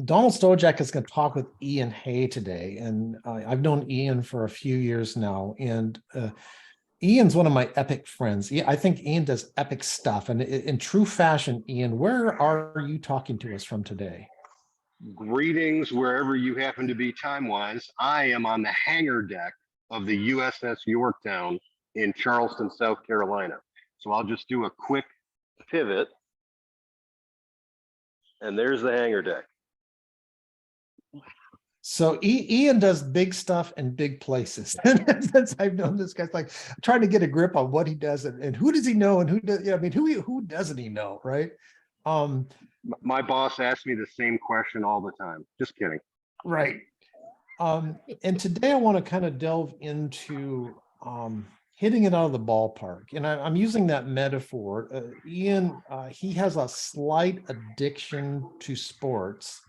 Donald Stojack is going to talk with Ian Hay today, and I've known Ian for a few years now, and Ian's one of my epic friends. I think Ian does epic stuff, and in true fashion, Ian, where are you talking to us from today? Greetings wherever you happen to be time-wise. I am on the hangar deck of the USS Yorktown in Charleston, South Carolina. So I'll just do a quick pivot, and there's the hangar deck. So Ian does big stuff in big places. Since I've known this guy's like trying to get a grip on what he does and who does he know and who does, I mean, who doesn't he know, right? My boss asks me the same question all the time. Just kidding. Right. And today I want to kind of delve into hitting it out of the ballpark. And I'm using that metaphor. Ian, he has a slight addiction to sports,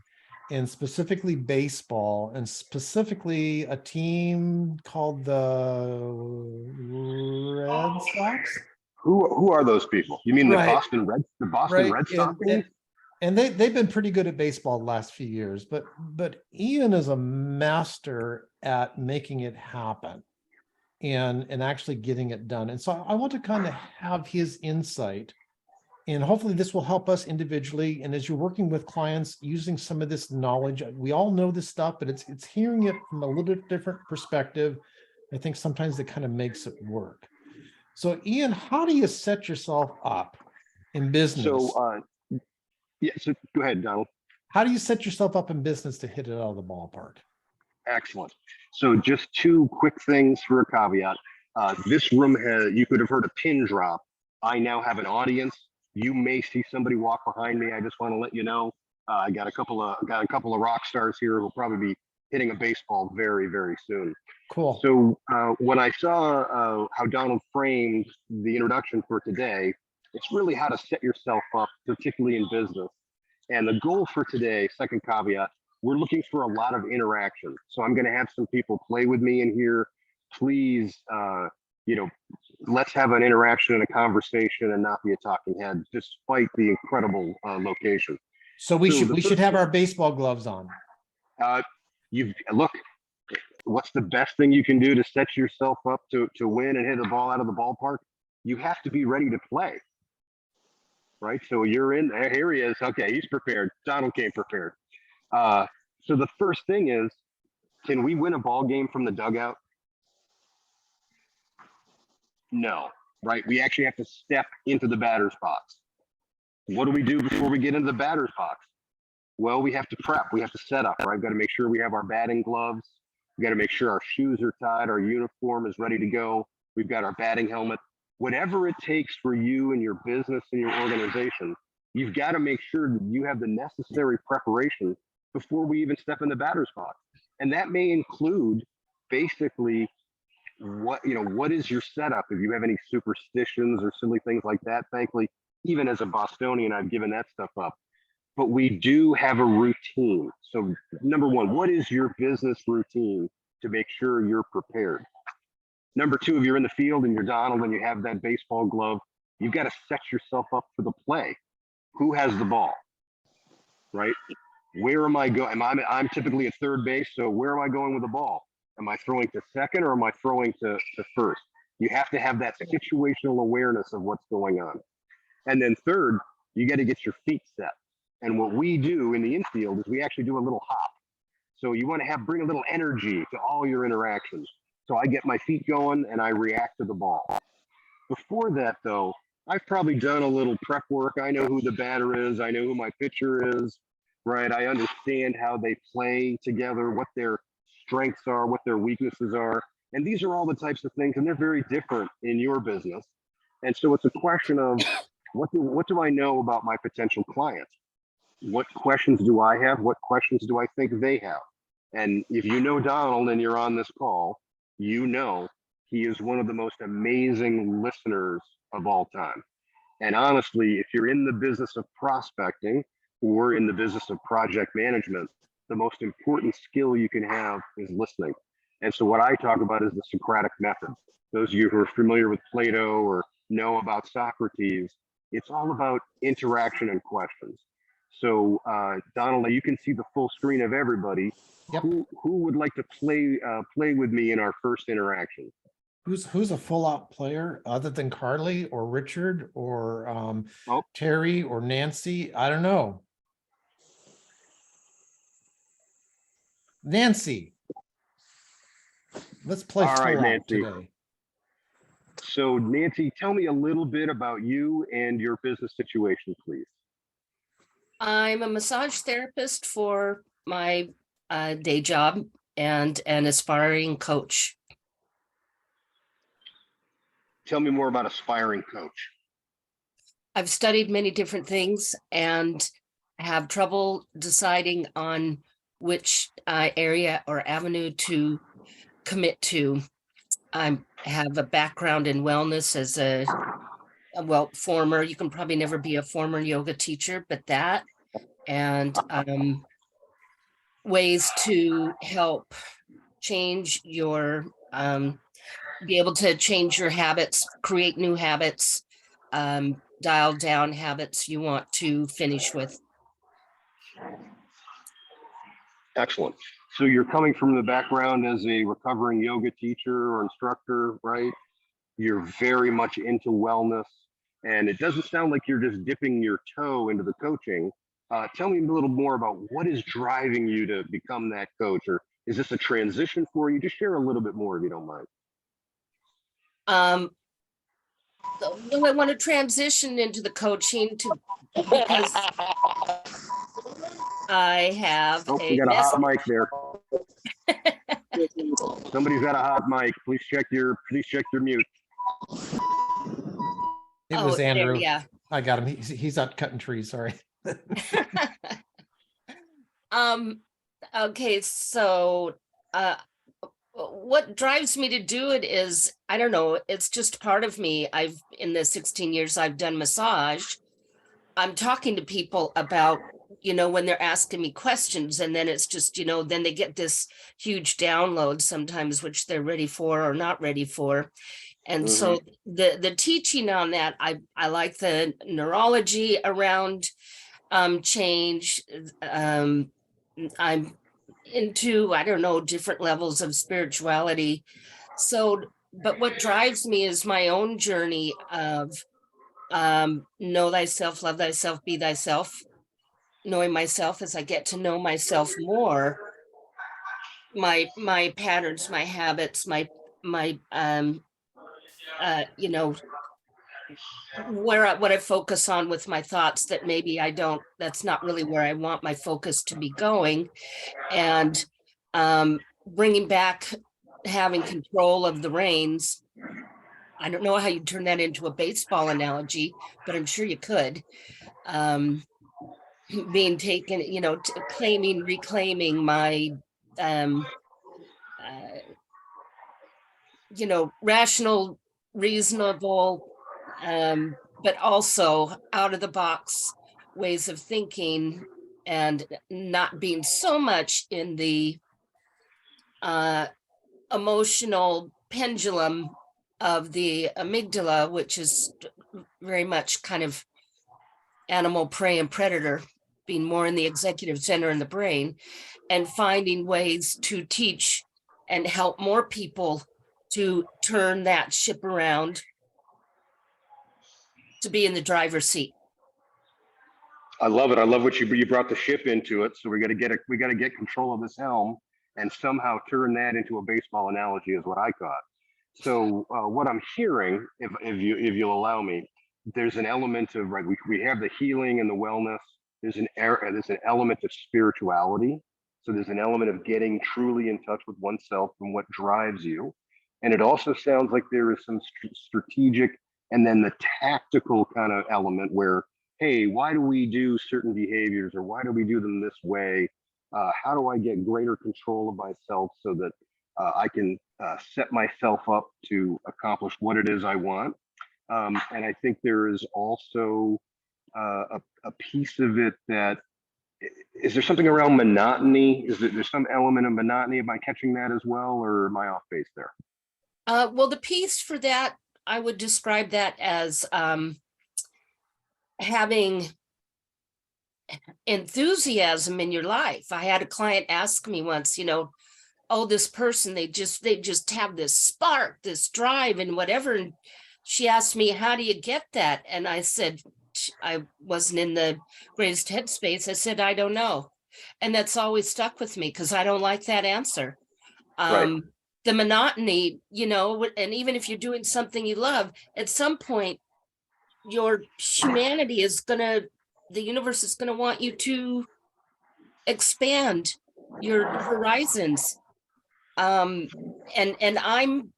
and specifically baseball, and specifically a team called the Red Sox. Who are those people? You mean the Right, Boston right. Red Sox? And they've been pretty good at baseball the last few years, but Ian is a master at making it happen and actually getting it done. And so I want to kind of have his insight, and hopefully this will help us individually. And as you're working with clients using some of this knowledge, we all know this stuff, but it's hearing it from a little bit different perspective. I think sometimes it kind of makes it work. So Ian, how do you set yourself up in business? So go ahead, Donald. How do you set yourself up in business to hit it out of the ballpark? Excellent. So just two quick things for a caveat. This room you could have heard a pin drop. I now have an audience. You may see somebody walk behind me. I just want to let you know. I got a couple of rock stars here who will probably be hitting a baseball very, very soon. Cool. So when I saw how Donald framed the introduction for today, it's really how to set yourself up, particularly in business. And the goal for today, second caveat, we're looking for a lot of interaction. So I'm going to have some people play with me in here. Please, let's have an interaction and a conversation and not be a talking head, despite the incredible location. So we should have our baseball gloves on. Look, what's the best thing you can do to set yourself up to win and hit the ball out of the ballpark? You have to be ready to play. Right, so you're in there. Here he is. Okay, he's prepared. Donald came prepared. So the first thing is, can we win a ball game from the dugout? No, right? We actually have to step into the batter's box. What do we do before we get into the batter's box? Well, we have to prep. We have to set up, right? We've got to make sure we have our batting gloves. We got to make sure our shoes are tied. Our uniform is ready to go. We've got our batting helmet. Whatever it takes for you and your business and your organization, you've got to make sure that you have the necessary preparation before we even step in the batter's box. And that may include basically what is your setup. If you have any superstitions or silly things like that, thankfully, even as a Bostonian, I've given that stuff up. But we do have a routine. So number one, what is your business routine to make sure you're prepared? Number two, if you're in the field and you're Donald and you have that baseball glove, you've got to set yourself up for the play. Who has the ball, right? Where am I going? I'm typically at third base, so where am I going with the ball? Am I throwing to second or am I throwing to first? You have to have that situational awareness of what's going on. And then third, you got to get your feet set. And what we do in the infield is we actually do a little hop. So you want to bring a little energy to all your interactions. So I get my feet going and I react to the ball. Before that, though, I've probably done a little prep work. I know who the batter is. I know who my pitcher is, right? I understand how they play together, what their strengths are, what their weaknesses are. And these are all the types of things, and they're very different in your business. And so it's a question of what do I know about my potential clients? What questions do I have? What questions do I think they have? And if you know Donald and you're on this call, you know he is one of the most amazing listeners of all time. And honestly, if you're in the business of prospecting or in the business of project management, the most important skill you can have is listening. And so what I talk about is the Socratic method. Those of you who are familiar with Plato or know about Socrates, it's all about interaction and questions. So, Donald, you can see the full screen of everybody. Yep. Who would like to play with me in our first interaction? Who's a full out player other than Carly or Richard or Oh, Terry or Nancy? I don't know. Nancy, let's play all right, full out Nancy. today. So, Nancy, tell me a little bit about you and your business situation, please. I'm a massage therapist for my day job and an aspiring coach. Tell me more about aspiring coach. I've studied many different things and have trouble deciding on which area or avenue to commit to. I have a background in wellness as a former, you can probably never be a former yoga teacher, but that, and ways to help change your be able to change your habits, create new habits, dial down habits you want to finish with. Excellent. So you're coming from the background as a recovering yoga teacher or instructor, right? You're very much into wellness, and it doesn't sound like you're just dipping your toe into the coaching. Tell me a little more about what is driving you to become that coach, or is this a transition for you? Just share a little bit more if you don't mind. Well, I want to transition into the coaching because I have Oh, we got a hot mic there. Somebody's got a hot mic. Please check your mute. It was Andrew. Yeah. I got him. He's out cutting trees. Sorry. Okay, so what drives me to do it is, I don't know, it's just part of me. In the 16 years I've done massage, I'm talking to people about, when they're asking me questions, and then it's just, then they get this huge download sometimes, which they're ready for or not ready for. And so the teaching on that, I like the neurology around change. I'm into, I don't know, different levels of spirituality. So, but what drives me is my own journey of know thyself, love thyself, be thyself. Knowing myself as I get to know myself more, my patterns, my habits, my what I focus on with my thoughts that maybe that's not really where I want my focus to be going, and bringing back having control of the reins. I don't know how you turn that into a baseball analogy, but I'm sure you could. Being taken, reclaiming my rational, reasonable, but also out of the box ways of thinking, and not being so much in the emotional pendulum of the amygdala, which is very much kind of animal, prey, and predator, being more in the executive center in the brain, and finding ways to teach and help more people to turn that ship around to be in the driver's seat. I love it. I love what you brought the ship into it. So we got to get control of this helm and somehow turn that into a baseball analogy is what I caught. So what I'm hearing, if you'll allow me, there's an element of, right, we have the healing and the wellness. There's an element of spirituality. So there's an element of getting truly in touch with oneself and what drives you. And it also sounds like there is some strategic and then the tactical kind of element where, hey, why do we do certain behaviors, or why do we do them this way? How do I get greater control of myself so that I can set myself up to accomplish what it is I want? And I think there is also a piece of it that, is there something around monotony? There's some element of monotony? Am I catching that as well, or am I off base there? Well, the piece for that, I would describe that as having enthusiasm in your life. I had a client ask me once, oh, this person, they just have this spark, this drive and whatever. And she asked me, how do you get that? And I said, I wasn't in the greatest headspace. I said, I don't know. And that's always stuck with me because I don't like that answer. Right. The monotony, and even if you're doing something you love, at some point, your humanity the universe is gonna want you to expand your horizons. And I'm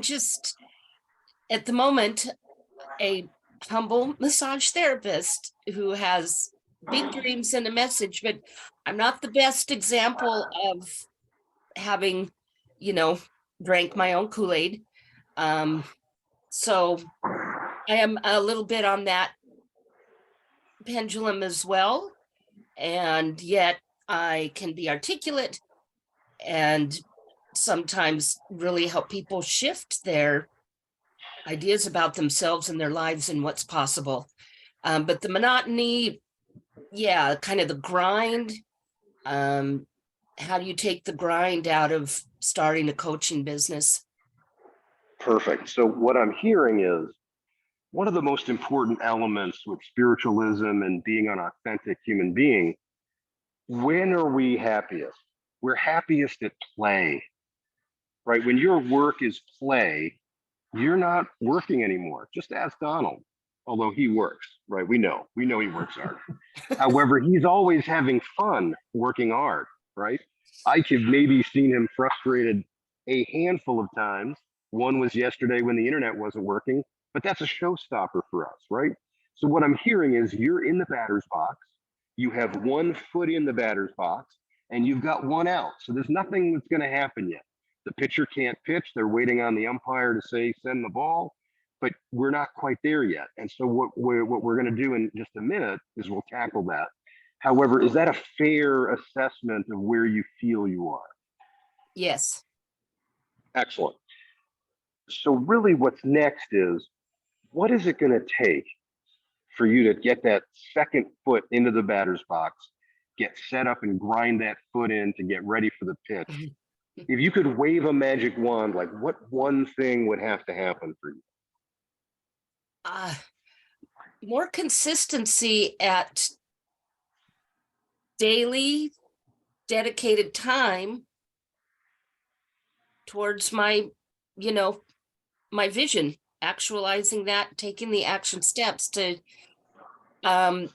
just at the moment a humble massage therapist who has big dreams and a message, but I'm not the best example of having, you know, drank my own Kool-Aid. So I am a little bit on that pendulum as well. And yet I can be articulate and sometimes really help people shift their ideas about themselves and their lives and what's possible. But the monotony, yeah, kind of the grind. How do you take the grind out of starting a coaching business? Perfect. So what I'm hearing is one of the most important elements with spiritualism and being an authentic human being. When are we happiest? We're happiest at play, right? When your work is play, you're not working anymore. Just ask Donald, although he works, right? We know he works hard. However, he's always having fun working hard, right? I could maybe seen him frustrated a handful of times. One was yesterday when the internet wasn't working, but that's a showstopper for us, right? So what I'm hearing is you're in the batter's box, you have 1 foot in the batter's box, and you've got 1 out. So there's nothing that's going to happen yet. The pitcher can't pitch. They're waiting on the umpire to say, send the ball, but we're not quite there yet. And so what we're going to do in just a minute is we'll tackle that. However, is that a fair assessment of where you feel you are? Yes. Excellent. So really what's next is, what is it going to take for you to get that 2nd foot into the batter's box, get set up and grind that foot in to get ready for the pitch? If you could wave a magic wand, like what one thing would have to happen for you? More consistency at daily dedicated time towards my vision, actualizing that, taking the action steps to, and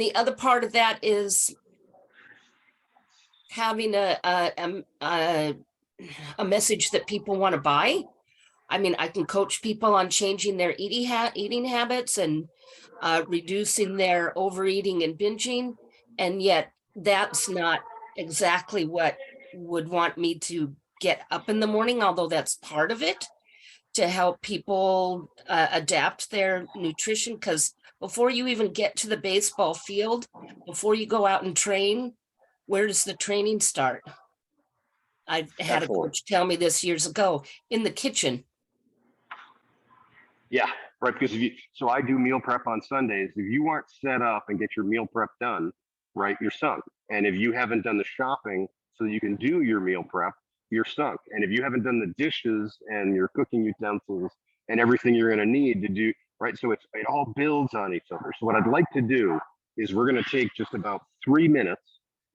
the other part of that is having a message that people want to buy. I mean, I can coach people on changing their eating habits and reducing their overeating and binging. And yet that's not exactly what would want me to get up in the morning, although that's part of it, to help people adapt their nutrition. Because before you even get to the baseball field, before you go out and train, where does the training start? I had a coach tell me this years ago, in the kitchen. Yeah, right. Because so I do meal prep on Sundays. If you aren't set up and get your meal prep done, right, you're sunk. And if you haven't done the shopping so that you can do your meal prep, you're sunk. And if you haven't done the dishes and your cooking utensils and everything you're going to need to do, right? So it all builds on each other. So what I'd like to do is we're going to take just about 3 minutes.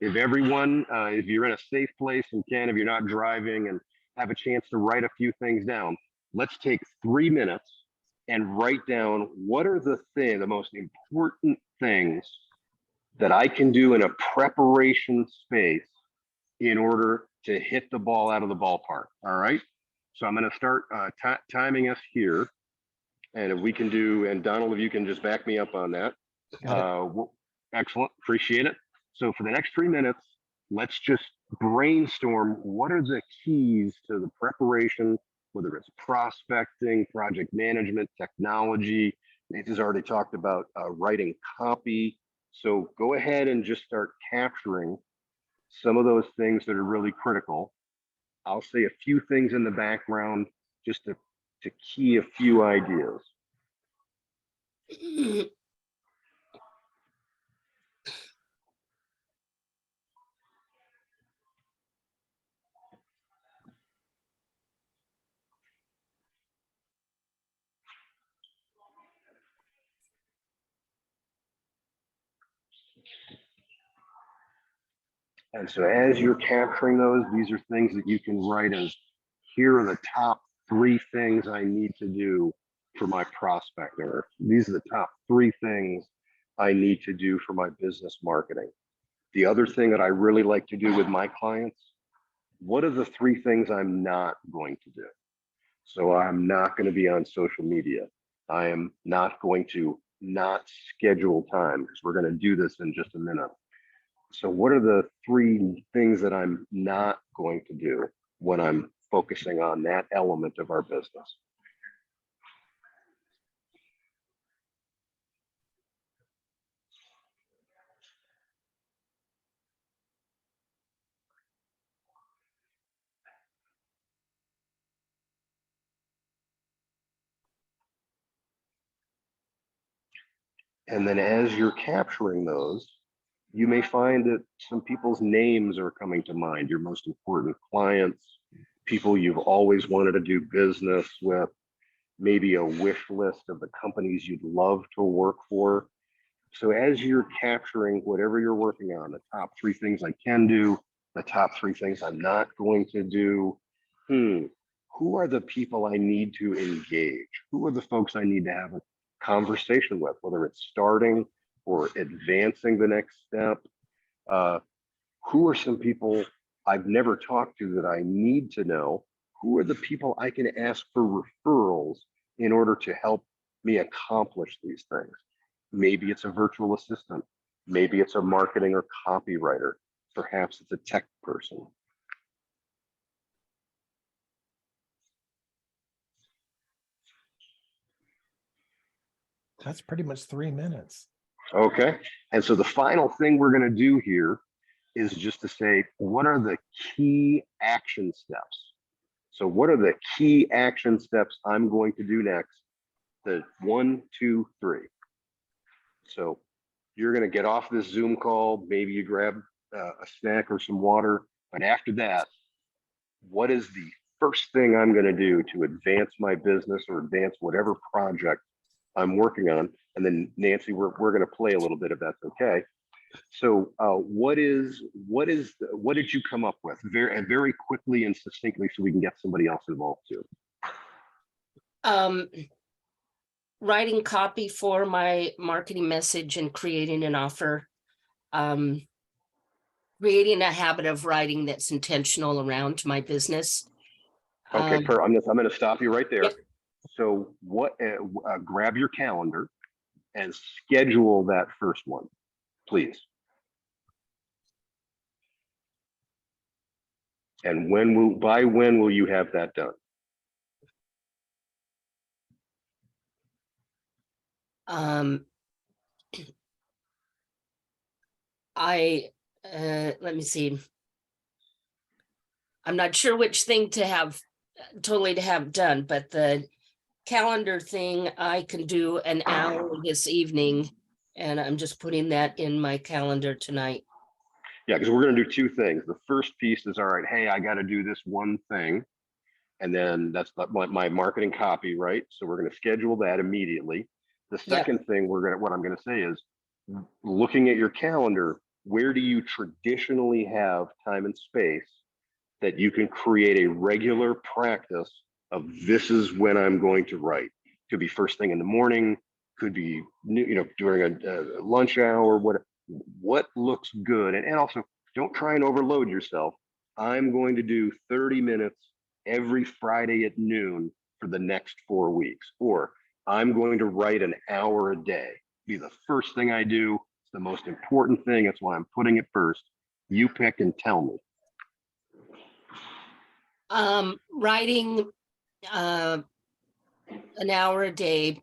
If everyone, if you're in a safe place and if you're not driving and have a chance to write a few things down, let's take 3 minutes and write down what are the most important things that I can do in a preparation space in order to hit the ball out of the ballpark. All right. So I'm going to start timing us here. And if we can do, and Donald, if you can just back me up on that. Excellent. Appreciate it. So for the next 3 minutes, let's just brainstorm what are the keys to the preparation, whether it's prospecting, project management, technology. Nathan's already talked about writing copy. So go ahead and just start capturing some of those things that are really critical. I'll say a few things in the background just to key a few ideas. And so as you're capturing those, these are things that you can write as, here are the top 3 things I need to do for my prospect, or these are the top 3 things I need to do for my business marketing. The other thing that I really like to do with my clients, what are the 3 things I'm not going to do? So I'm not going to be on social media. I am not going to not schedule time, because we're going to do this in just a minute. So what are the 3 things that I'm not going to do when I'm focusing on that element of our business? And then as you're capturing those, you may find that some people's names are coming to mind, your most important clients, people you've always wanted to do business with, maybe a wish list of the companies you'd love to work for. So as you're capturing whatever you're working on, the top 3 things I can do, the top 3 things I'm not going to do, who are the people I need to engage? Who are the folks I need to have a conversation with, whether it's starting or advancing the next step? Who are some people I've never talked to that I need to know? Who are the people I can ask for referrals in order to help me accomplish these things? Maybe it's a virtual assistant. Maybe it's a marketing or copywriter. Perhaps it's a tech person. That's pretty much 3 minutes. Okay. And so the final thing we're going to do here is just to say, what are the key action steps? So what are the key action steps I'm going to do next? The 1, 2, 3. So you're going to get off this Zoom call. Maybe you grab a snack or some water. But after that, what is the first thing I'm going to do to advance my business or advance whatever project I'm working on? And then Nancy, we're going to play a little bit if that's okay. So what did you come up with very quickly and succinctly, so we can get somebody else involved too? Writing copy for my marketing message and creating an offer. Creating a habit of writing that's intentional around my business. Okay, I'm going to stop you right there. Yep. So grab your calendar and schedule that first one, please. And by when will you have that done? Let me see. I'm not sure which thing to have done, but the calendar thing, I can do an hour this evening, and I'm just putting that in my calendar tonight. Yeah, because we're going to do 2 things. The first piece is, all right, hey, I got to do this one thing. And then that's my marketing copy, right? So we're going to schedule that immediately. The second thing what I'm going to say is, looking at your calendar, where do you traditionally have time and space that you can create a regular practice of, this is when I'm going to write? Could be first thing in the morning, could be during a lunch hour. What looks good? And also, don't try and overload yourself. I'm going to do 30 minutes every Friday at noon for the next 4 weeks, or I'm going to write an hour a day. Be the first thing I do. It's the most important thing. That's why I'm putting it first. You pick and tell me. Writing an hour a day,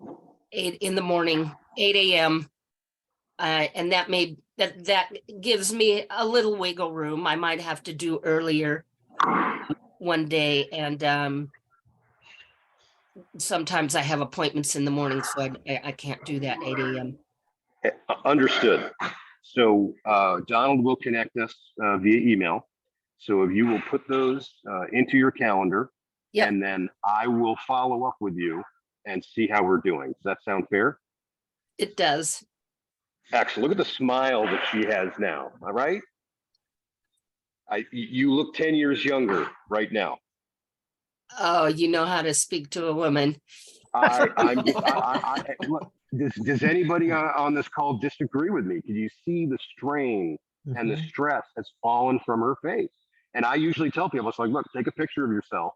8 in the morning, 8 a.m. And that gives me a little wiggle room. I might have to do earlier one day, and sometimes I have appointments in the morning, so I can't do that 8 a.m. Understood. So Donald will connect us via email. So if you will put those into your calendar, and then I will follow up with you and see how we're doing. Does that sound fair? It does. Excellent. Look at the smile that she has now. All right. You look 10 years younger right now. Oh, you know how to speak to a woman. Look, does anybody on this call disagree with me? Can you see the strain and the Mhm. stress has fallen from her face? And I usually tell people, it's like, look, take a picture of yourself,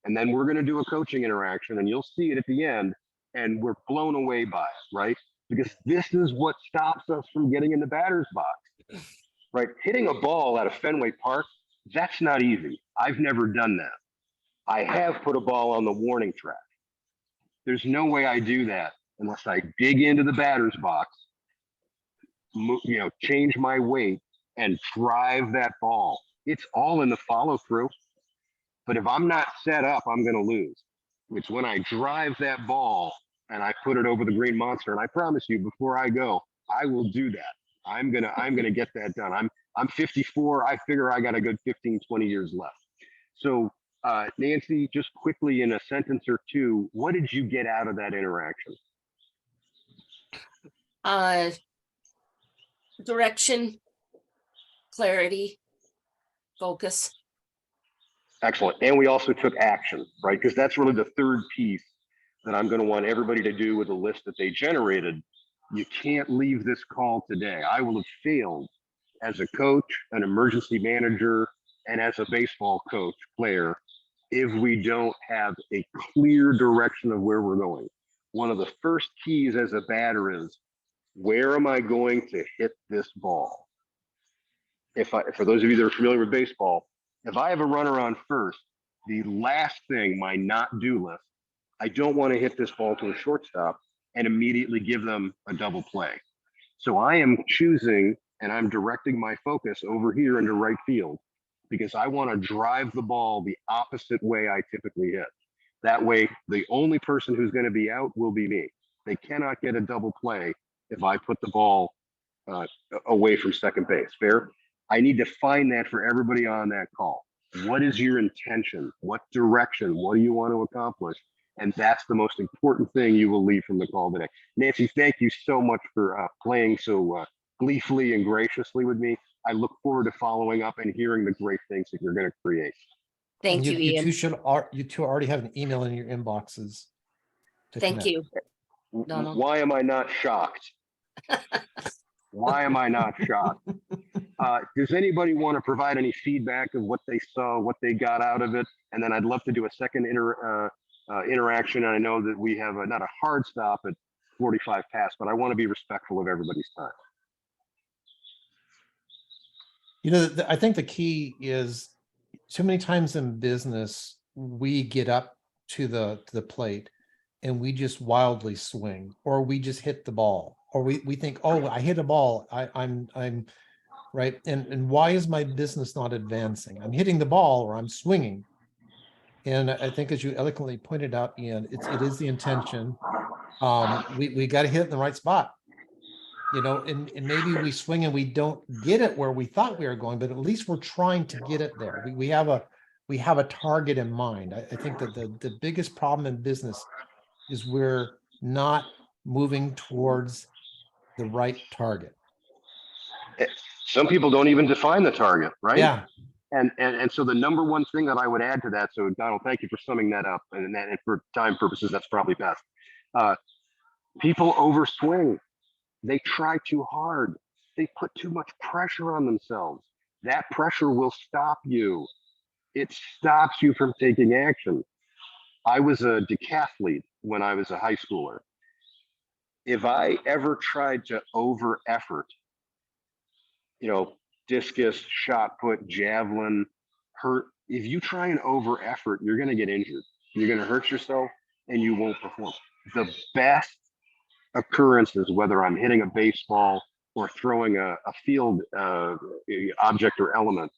and then we're going to do a coaching interaction, and you'll see it at the end, and we're blown away by it, right? Because this is what stops us from getting in the batter's box, right? Hitting a ball at a Fenway Park, that's not easy. I've never done that. I have put a ball on the warning track. There's no way I do that unless I dig into the batter's box, change my weight and drive that ball. It's all in the follow through. But if I'm not set up, I'm going to lose. It's when I drive that ball and I put it over the green monster. And I promise you, before I go, I will do that. I'm gonna get that done. I'm 54. I figure I got a good 15, 20 years left. So Nancy, just quickly in a sentence or two, what did you get out of that interaction? Direction, clarity, focus. Excellent. And we also took action, right? Because that's really the third piece that I'm going to want everybody to do with the list that they generated. You can't leave this call today. I will have failed as a coach, an emergency manager, and as a baseball coach player if we don't have a clear direction of where we're going. One of the first keys as a batter is, where am I going to hit this ball? For those of you that are familiar with baseball, if I have a runner on first, the last thing, my not do list, I don't want to hit this ball to a shortstop and immediately give them a double play. So I am choosing and I'm directing my focus over here into right field because I want to drive the ball the opposite way I typically hit. That way, the only person who's going to be out will be me. They cannot get a double play if I put the ball away from second base. Fair? I need to find that for everybody on that call. What is your intention? What direction? What do you want to accomplish? And that's the most important thing you will leave from the call today. Nancy, thank you so much for playing so gleefully and graciously with me. I look forward to following up and hearing the great things that you're going to create. Thank you, Ian. You two already have an email in your inboxes. Thank you, Donald. Why am I not shocked? Why am I not shocked? Does anybody want to provide any feedback of what they saw, what they got out of it? And then I'd love to do a second interaction. And I know that we have not a hard stop at 45 past, but I want to be respectful of everybody's time. I think the key is too many times in business, we get up to the plate and we just wildly swing, or we just hit the ball, or we think, oh, I hit a ball. I'm right. And why is my business not advancing? I'm hitting the ball or I'm swinging. And I think, as you eloquently pointed out, Ian, it is the intention. We got to hit it in the right spot. And maybe we swing and we don't get it where we thought we were going, but at least we're trying to get it there. We have a target in mind. I think that the biggest problem in business is we're not moving towards the right target. Some people don't even define the target, right? Yeah. And so the number one thing that I would add to that, so Donald, thank you for summing that up, and for time purposes, that's probably best. People overswing. They try too hard. They put too much pressure on themselves. That pressure will stop you. It stops you from taking action. I was a decathlete when I was a high schooler. If I ever tried to over effort, discus, shot put, javelin, if you try and over effort, you're going to get injured. You're going to hurt yourself and you won't perform. The best occurrences, whether I'm hitting a baseball or throwing a field object or element,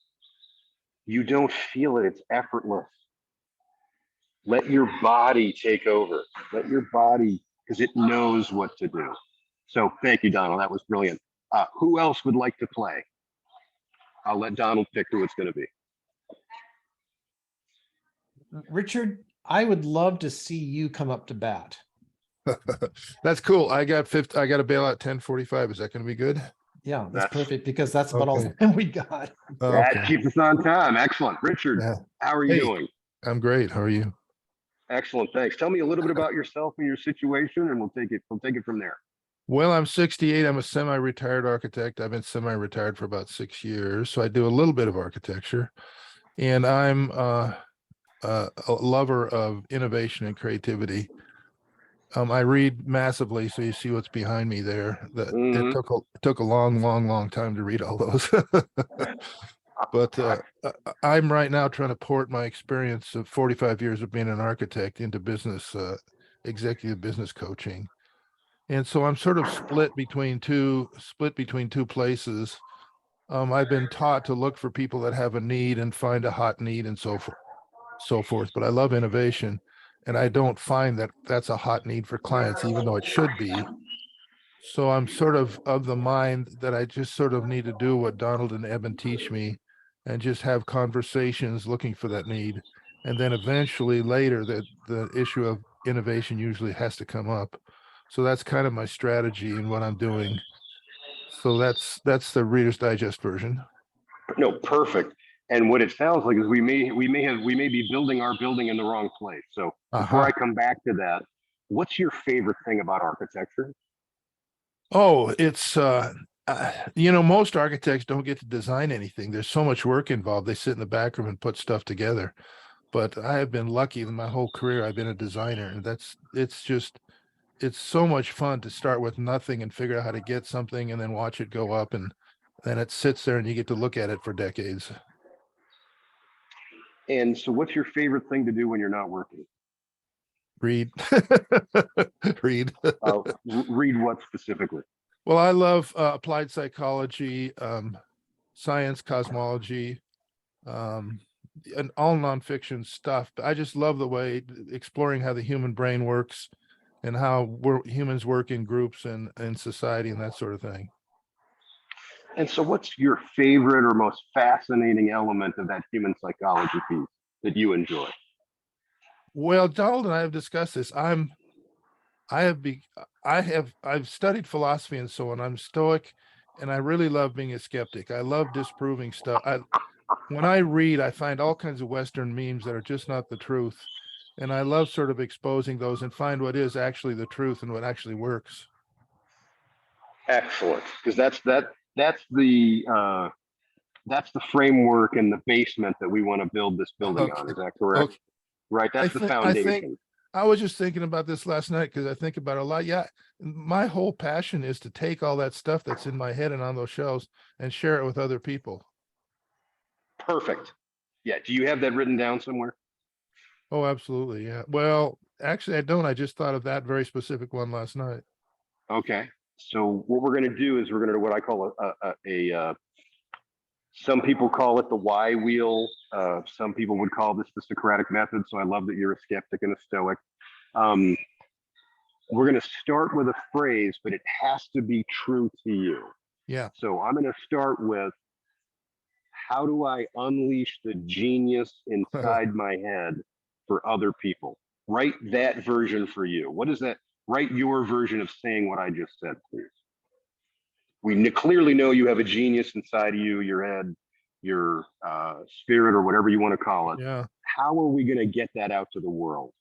you don't feel it. It's effortless. Let your body take over. Let your body, because it knows what to do. So thank you, Donald. That was brilliant. Who else would like to play? I'll let Donald pick who it's going to be. Richard, I would love to see you come up to bat. That's cool. I got to bail out 10:45. Is that going to be good? Yeah, that's That's- perfect because that's about all the Okay. time we got. That Okay. keeps us on time. Excellent. Richard, Yeah. how are you Hey. doing? I'm great. How are you? Excellent. Thanks. Tell me a little bit about yourself and your situation, and we'll take it from there. Well, I'm 68. I'm a semi-retired architect. I've been semi-retired for about 6 years. So I do a little bit of architecture, and I'm a lover of innovation and creativity. I read massively, so you see what's behind me there. That Mhm. it took a long time to read all those. But I'm right now trying to port my experience of 45 years of being an architect into business, executive business coaching. And so I'm sort of split between two places. I've been taught to look for people that have a need and find a hot need and so forth. But I love innovation, and I don't find that that's a hot need for clients, even though it should be. So I'm sort of the mind that I just sort of need to do what Donald and Eben teach me, and just have conversations looking for that need. And then eventually later the issue of innovation usually has to come up. So that's kind of my strategy and what I'm doing. So that's the Reader's Digest version. No, perfect. And what it sounds like is we may be building our building in the wrong place. So before I come back to that, what's your favorite thing about architecture? Oh, it's most architects don't get to design anything. There's so much work involved. They sit in the back room and put stuff together. But I have been lucky in my whole career. I've been a designer, and it's so much fun to start with nothing and figure out how to get something and then watch it go up, and then it sits there and you get to look at it for decades. And so what's your favorite thing to do when you're not working? Read. Read. Read what specifically? Well, I love applied psychology, science, cosmology, and all nonfiction stuff. But I just love the way exploring how the human brain works and how humans work in groups and in society and that sort of thing. And so what's your favorite or most fascinating element of that human psychology piece that you enjoy? Well, Donald and I have discussed this. I've studied philosophy and so on. I'm Stoic, and I really love being a skeptic. I love disproving stuff. When I read, I find all kinds of Western memes that are just not the truth. And I love sort of exposing those and find what is actually the truth and what actually works. Excellent, because that's the framework and the basement that we want to build this building on. Is that correct? Okay. Right, that's the foundation. I was just thinking about this last night because I think about it a lot. Yeah, my whole passion is to take all that stuff that's in my head and on those shelves and share it with other people. Perfect. Yeah. Do you have that written down somewhere? Oh, absolutely. Yeah. Well, actually, I don't. I just thought of that very specific one last night. Okay. So what we're going to do is we're going to do what I call a some people call it the why wheel. Some people would call this the Socratic method. So I love that you're a skeptic and a stoic. We're going to start with a phrase, but it has to be true to you. Yeah. So I'm going to start with, how do I unleash the genius inside my head for other people? Write that version for you. What is that? Write your version of saying what I just said, please. We clearly know you have a genius inside of you, your head, your spirit, or whatever you want to call it. Yeah. How are we going to get that out to the world?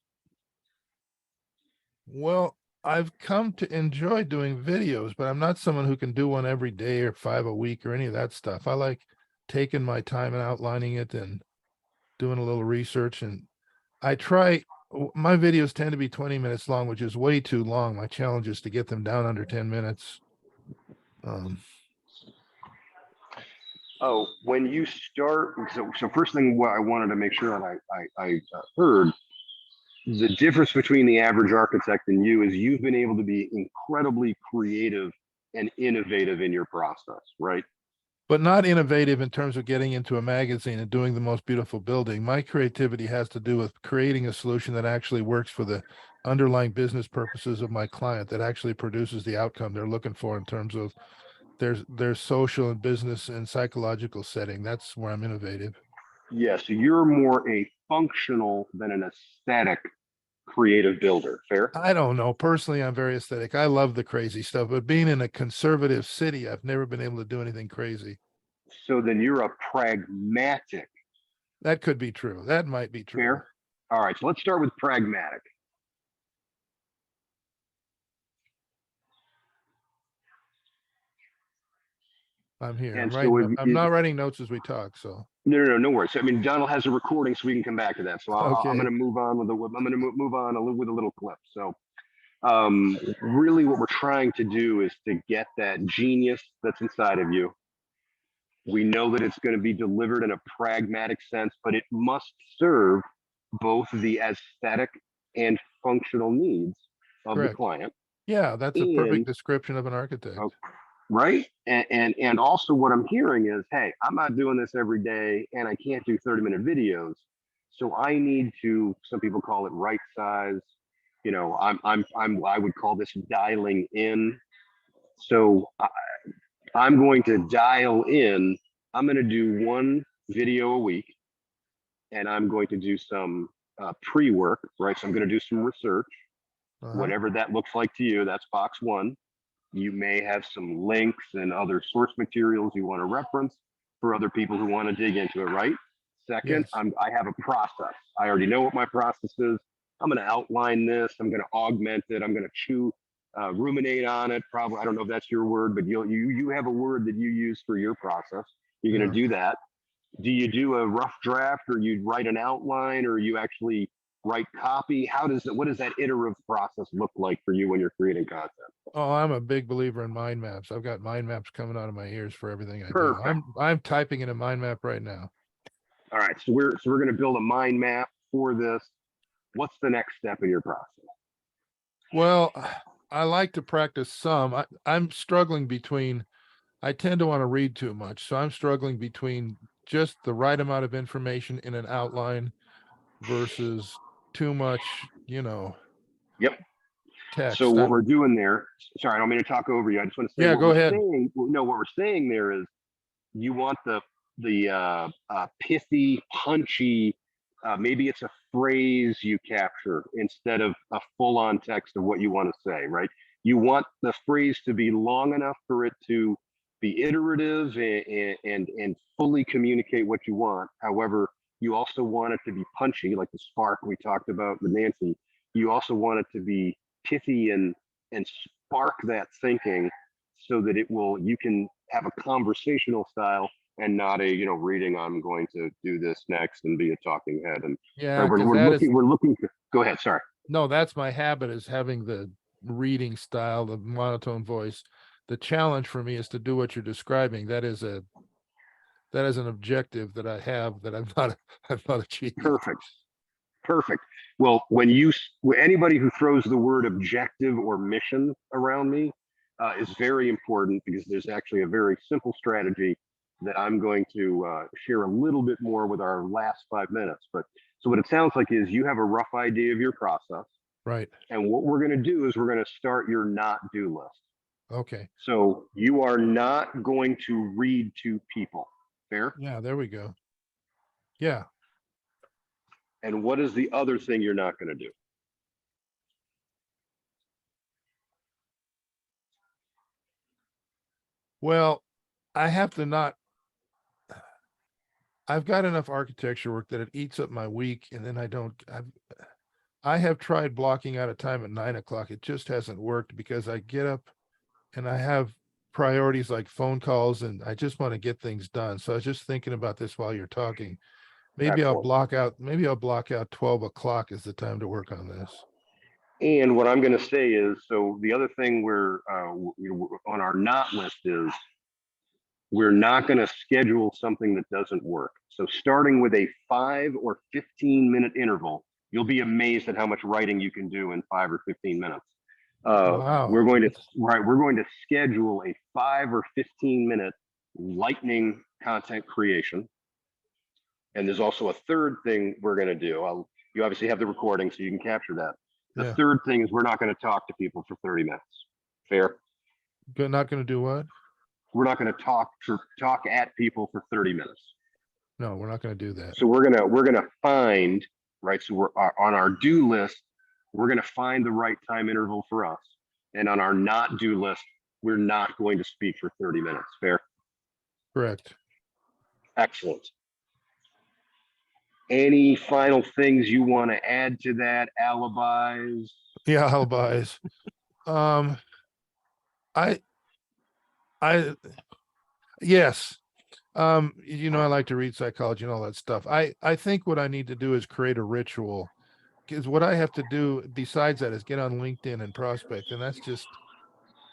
Well, I've come to enjoy doing videos, but I'm not someone who can do one every day or 5 a week or any of that stuff. I like taking my time and outlining it and doing a little research. And my videos tend to be 20 minutes long, which is way too long. My challenge is to get them down under 10 minutes. When you start, so first thing, what I wanted to make sure that I heard, the difference between the average architect and you is you've been able to be incredibly creative and innovative in your process, right? But not innovative in terms of getting into a magazine and doing the most beautiful building. My creativity has to do with creating a solution that actually works for the underlying business purposes of my client, that actually produces the outcome they're looking for in terms of their social and business and psychological setting. That's where I'm innovative. Yeah, so you're more a functional than an aesthetic creative builder. Fair? I don't know. Personally, I'm very aesthetic. I love the crazy stuff, but being in a conservative city, I've never been able to do anything crazy. So then you're a pragmatic. That could be true. That might be true. Fair? All right, so let's start with pragmatic. I'm here. And I'm so writing. I'm not writing notes as we talk. So no worries. I mean, Donald has a recording, so we can come back to that. So I'm okay. going to move on with move on with a little clip. So really what we're trying to do is to get that genius that's inside of you. We know that it's going to be delivered in a pragmatic sense, but it must serve both the aesthetic and functional needs of the Correct. client. Yeah, that's a perfect description of an architect. Right. And also what I'm hearing is, hey, I'm not doing this every day and I can't do 30-minute videos. So I need to, some people call it right size. You know, I would call this dialing in. So I'm going to dial in. I'm going to do one video a week and I'm going to do some pre-work, right? So I'm going to do some research, whatever that looks like to you. That's box one. You may have some links and other source materials you want to reference for other people who want to dig into it, right? Second, Yes. I have a process. I already know what my process is. I'm going to outline this. I'm going to augment it. I'm going to ruminate on it. Probably, I don't know if that's your word, but you have a word that you use for your process. You're going to do that. Do you do a rough draft, or you write an outline, or you actually write copy? What does that iterative process look like for you when you're creating content? Oh, I'm a big believer in mind maps. I've got mind maps coming out of my ears for everything I Perfect. do. I'm typing in a mind map right now. All right, so we're going to build a mind map for this. What's the next step in your process? Well, I like to practice some. I'm struggling between, I tend to want to read too much. So I'm struggling between just the right amount of information in an outline versus too much, Yep. text. So what we're doing there, sorry, I don't mean to talk over you. I just want to say, Yeah, go ahead. What we're saying there is you want the pithy, punchy, maybe it's a phrase you capture instead of a full-on text of what you want to say, right? You want the phrase to be long enough for it to be iterative and fully communicate what you want. However, you also want it to be punchy, like the spark we talked about with Nancy. You also want it to be pithy and spark that thinking so that you can have a conversational style and not a reading. I'm going to do this next and be a talking head. And yeah, we're looking to go ahead. Sorry. No, that's my habit, is having the reading style, the monotone voice. The challenge for me is to do what you're describing. That is an objective that I have that I've not achieved. Perfect. Well, anybody who throws the word objective or mission around me is very important, because there's actually a very simple strategy that I'm going to share a little bit more with our last 5 minutes. But so what it sounds like is you have a rough idea of your process. Right. And what we're going to do is we're going to start your not do list. Okay. So you are not going to read to people. Fair? Yeah, there we go. Yeah. And what is the other thing you're not going to do? Well, I have to not. I've got enough architecture work that it eats up my week, and then I have tried blocking out a time at 9 o'clock. It just hasn't worked, because I get up and I have priorities like phone calls, and I just want to get things done. So I was just thinking about this while you're talking. Maybe I'll block out 12 o'clock as the time to work on this. And what I'm going to say is, so the other thing we're on our not list is we're not going to schedule something that doesn't work. So starting with a 5 or 15-minute interval, you'll be amazed at how much writing you can do in 5 or 15 minutes. Wow. We're going to schedule a 5 or 15-minute lightning content creation. And there's also a third thing we're going to do. You obviously have the recording, so you can capture that. The third thing is we're not going to talk to people for 30 minutes. Fair? Not going to do what? We're not going to talk at people for 30 minutes. No, we're not going to do that. So we're going to find, right? So we're on our do list. We're going to find the right time interval for us. And on our not do list, we're not going to speak for 30 minutes. Fair? Correct. Excellent. Any final things you want to add to that? Alibis? Yeah, alibis. I yes. You know, I like to read psychology and all that stuff. I think what I need to do is create a ritual, because what I have to do besides that is get on LinkedIn and prospect, and that's just,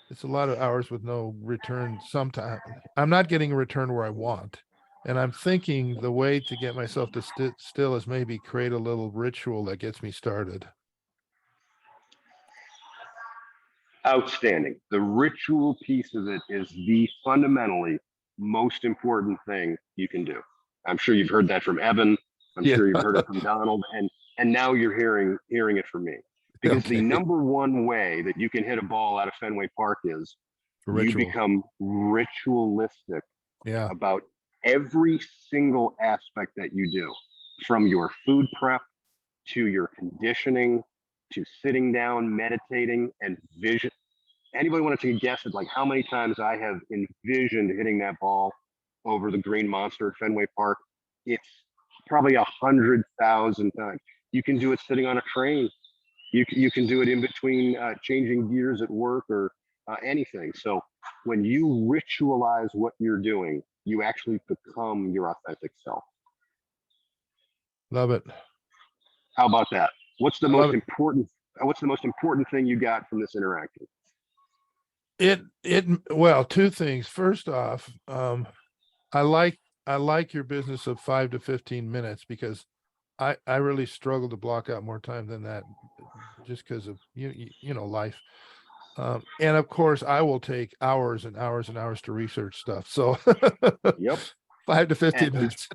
it's a lot of hours with no return. Sometimes I'm not getting a return where I want, and I'm thinking the way to get myself to still is maybe create a little ritual that gets me started. Outstanding. The ritual piece of it is the fundamentally most important thing you can do. I'm sure you've heard that from Evan. I'm Yeah. sure you've heard it from Donald, and now you're hearing it from me. Because the Okay. number one way that you can hit a ball out of Fenway Park is you Ritual. become ritualistic Yeah. about every single aspect that you do, from your food prep to your conditioning to sitting down, meditating, and vision. Anybody want to take a guess at like how many times I have envisioned hitting that ball over the green monster at Fenway Park? It's probably 100,000 times. You can do it sitting on a train. You can do it in between changing gears at work or anything. So when you ritualize what you're doing, you actually become your authentic self. Love it. How about that? What's the I love most it. important? What's the most important thing you got from this interaction? Well, two things. First off, I like your business of 5 to 15 minutes, because I really struggle to block out more time than that, just because of you know, life. And of course I will take hours and hours and hours to research stuff. So Yep. 5 to 15 And minutes.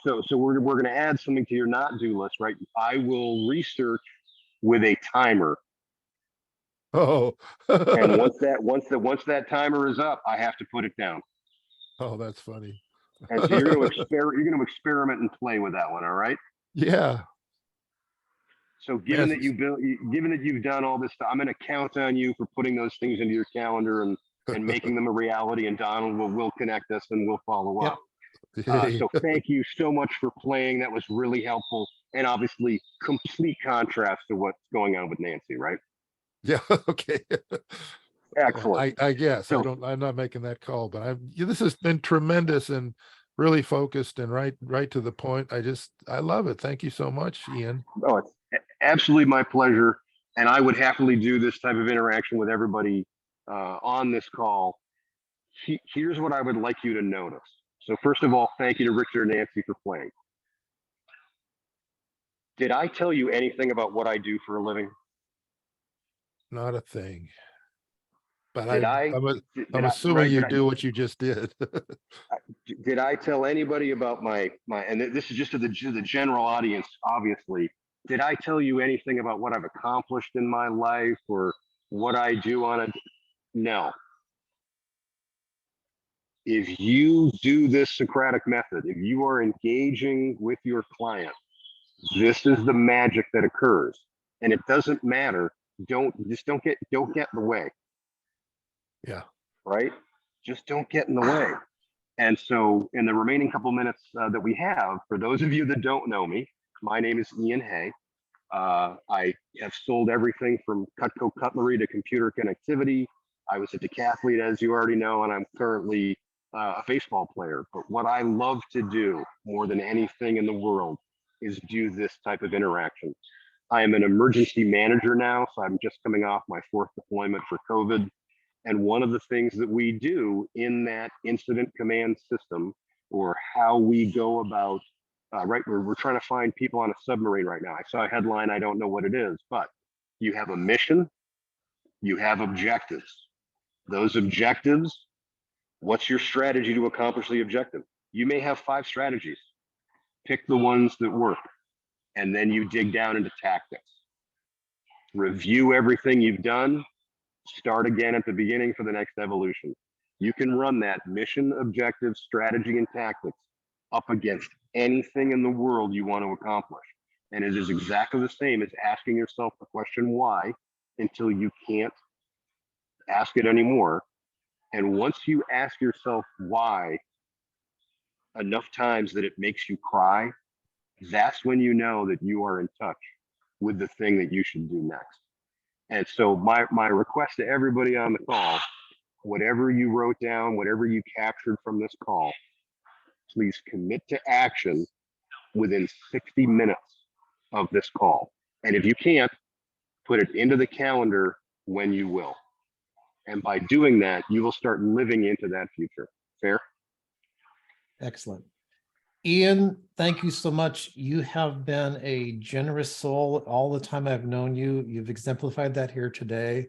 so we're going to add something to your not do list, right? I will research with a timer, Oh. and once that timer is up, I have to put it down. Oh, that's funny. And so you're going to experiment and play with that one, all right? Yeah. So given Yes. that you've done all this stuff, I'm going to count on you for putting those things into your calendar and making them a reality. And Donald will connect us and we'll follow Yep. up. Hey. So thank you so much for playing. That was really helpful, and obviously complete contrast to what's going on with Nancy, right? Yeah. Okay. Excellent. I guess So I'm not making that call, but this has been tremendous and really focused and right to the point. I love it. Thank you so much, Ian. oh, it's absolutely my pleasure, and I would happily do this type of interaction with everybody on this call. Here's what I would like you to notice. So first of all, thank you to Richard and Nancy for playing. Did I tell you anything about what I do for a living? Not a thing. But Did I'm assuming you do what you just did. did I tell anybody about my and this is just to the general audience, obviously. Did I tell you anything about what I've accomplished in my life or what I do on a no. If you do this Socratic method, if you are engaging with your client, this is the magic that occurs. And it doesn't matter. Don't get in the way. Yeah. Right? Just don't get in the way. And so in the remaining couple minutes that we have, for those of you that don't know me, my name is Ian Hay. I have sold everything from Cutco cutlery to computer connectivity. I was a decathlete, as you already know, and I'm currently a baseball player. But what I love to do more than anything in the world is do this type of interaction. I am an emergency manager now, so I'm just coming off my 4th deployment for COVID. And one of the things that we do in that incident command system, or how we go about, right, we're trying to find people on a submarine right now. I saw a headline, I don't know what it is, but you have a mission, you have objectives. Those objectives, what's your strategy to accomplish the objective? You may have 5 strategies. Pick the ones that work, and then you dig down into tactics. Review everything you've done, start again at the beginning for the next evolution. You can run that mission, objective, strategy, and tactics up against anything in the world you want to accomplish. And it is exactly the same as asking yourself the question why until you can't ask it anymore. And once you ask yourself why enough times that it makes you cry, that's when you know that you are in touch with the thing that you should do next. And so my request to everybody on the call, whatever you wrote down, whatever you captured from this call, please commit to action within 60 minutes of this call. And if you can't, put it into the calendar when you will. And by doing that, you will start living into that future. Fair? Excellent. Ian, thank you so much. You have been a generous soul all the time I've known you. You've exemplified that here today.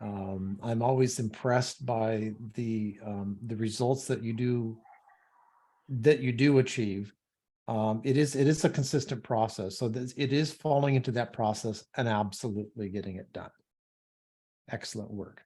I'm always impressed by the results that you do achieve. It is a consistent process. So it is falling into that process and absolutely getting it done. Excellent work.